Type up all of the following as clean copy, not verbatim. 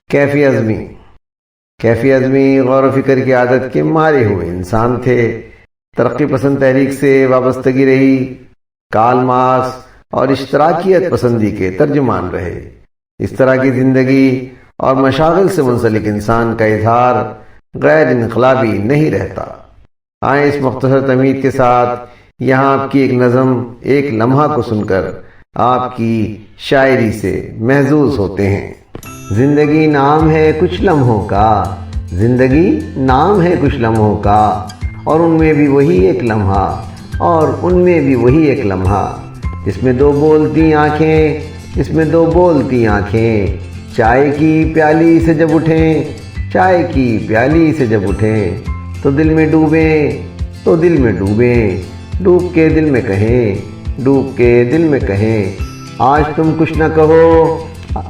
کیفی ازمی غور و فکر کی عادت کے مارے ہوئے انسان تھے. ترقی پسند تحریک سے وابستگی رہی. کارل مارکس اور اشتراکیت پسندی کے ترجمان رہے. اس طرح کی زندگی اور مشاغل سے منسلک انسان کا اظہار غیر انقلابی نہیں رہتا. آئیں اس مختصر تمہید کے ساتھ یہاں آپ کی ایک نظم ایک لمحہ کو سن کر آپ کی شاعری سے محظوظ ہوتے ہیں. زندگی نام ہے کچھ لمحوں کا، زندگی نام ہے کچھ لمحوں کا، اور ان میں بھی وہی ایک لمحہ، اور ان میں بھی وہی ایک لمحہ، جس میں دو بولتی آنکھیں، جس میں دو بولتی آنکھیں، چائے کی پیالی سے جب اٹھیں، چائے کی پیالی سے جب اٹھیں، تو دل میں ڈوبیں، تو دل میں ڈوبیں، ڈوب کے دل میں کہیں، ڈوب کے دل میں کہیں، آج تم کچھ نہ کہو،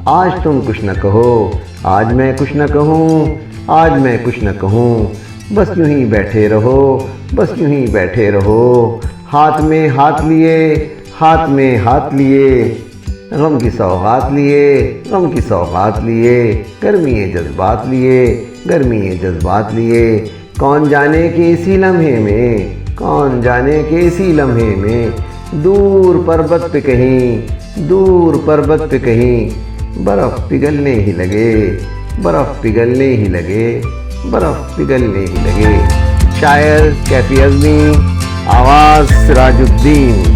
آج تم کچھ نہ کہو، آج میں کچھ نہ کہوں، آج میں کچھ نہ کہوں، بس یوں ہی بیٹھے رہو، بس یوں ہی بیٹھے رہو، ہاتھ میں ہاتھ لیے، ہاتھ میں ہاتھ لیے، غم کی سوغات لیے، غم کی سوغات لیے، گرمی جذبات لیے، گرمی جذبات لیے، کون جانے کہ اسی لمحے میں، کون جانے کہ اسی لمحے میں، دور پربت پہ کہیں، دور پربت پہ کہیں، برف پگھلنے ہی لگے، برف پگھلنے ہی لگے، برف پگھلنے ہی لگے. شاعر کیفی ازمی، آواز سراج الدین.